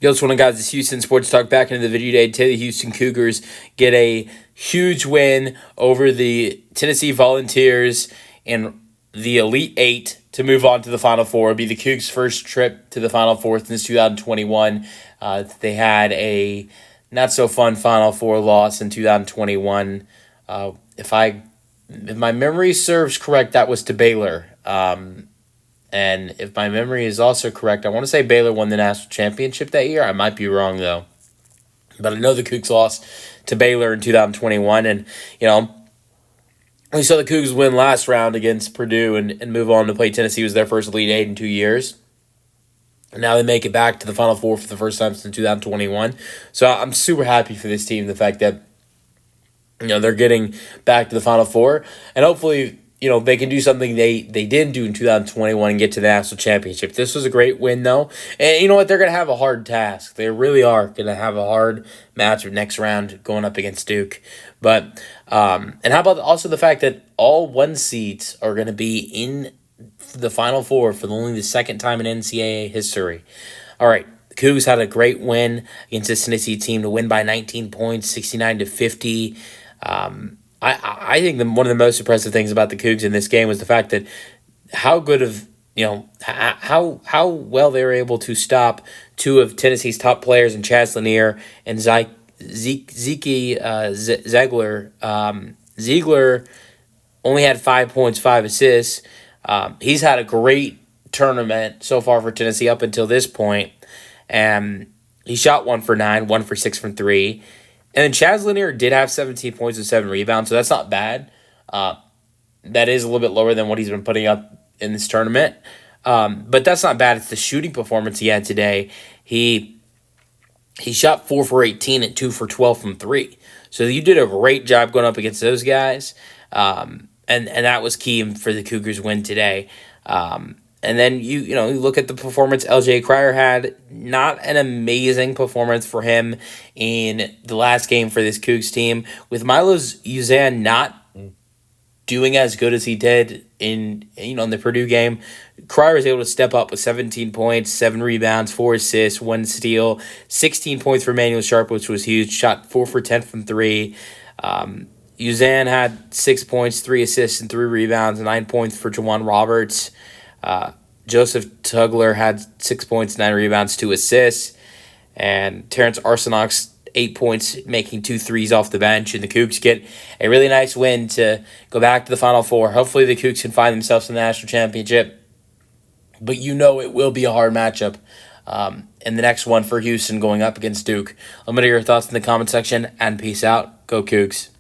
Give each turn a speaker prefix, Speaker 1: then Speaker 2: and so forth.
Speaker 1: Yo, what's going on, guys? It's Houston Sports Talk back into the video today. Today, the Houston Cougars get a huge win over the Tennessee Volunteers in the Elite Eight to move on to the Final Four. It'll be the Cougs' first trip to the Final Four since 2021. They had a not-so-fun Final Four loss in 2021. If my memory serves correct, that was to Baylor. And if my memory is also correct, I want to say Baylor won the national championship that year. I might be wrong, though. But I know the Cougs lost to Baylor in 2021. And, we saw the Cougs win last round against Purdue and move on to play Tennessee. It was their first Elite Eight in 2 years. And now they make it back to the Final Four for the first time since 2021. So I'm super happy for this team, the fact that, they're getting back to the Final Four. And hopefully, they can do something they didn't do in 2021 and get to the national championship. This was a great win, though. And you know what? They're going to have a hard task. They really are going to have a hard matchup next round going up against Duke. But, and how about also the fact that all one seeds are going to be in the Final Four for only the second time in NCAA history. All right. The Cougs had a great win against this Tennessee team to win by 19 points, 69-50. I think one of the most impressive things about the Cougs in this game was the fact that how good of, how well they were able to stop two of Tennessee's top players in Chaz Lanier and Ziegler. Ziegler only had 5 points, 5 assists. He's had a great tournament so far for Tennessee up until this point. And he shot 1 for 9, 1 for 6 from 3. And then Chaz Lanier did have 17 points and 7 rebounds, so that's not bad. That is a little bit lower than what he's been putting up in this tournament. But that's not bad. It's the shooting performance he had today. He shot 4 for 18 and 2 for 12 from 3. So you did a great job going up against those guys. And that was key for the Cougars' win today. And then you look at the performance LJ Cryer had. Not an amazing performance for him in the last game for this Cougs team. With Milo Uzan not doing as good as he did in the Purdue game, Cryer was able to step up with 17 points, 7 rebounds, 4 assists, 1 steal, 16 points for Manuel Sharp, which was huge. Shot 4 for 10 from 3. Uzan had 6 points, 3 assists, and 3 rebounds, 9 points for Jawan Roberts. Joseph Tugler had 6 points, 9 rebounds, 2 assists. And Terrence Arsenault's 8 points, making 2 threes off the bench. And the Cougs get a really nice win to go back to the Final Four. Hopefully the Cougs can find themselves in the national championship. But it will be a hard matchup in the next one for Houston going up against Duke. Let me know your thoughts in the comment section, and peace out. Go Cougs.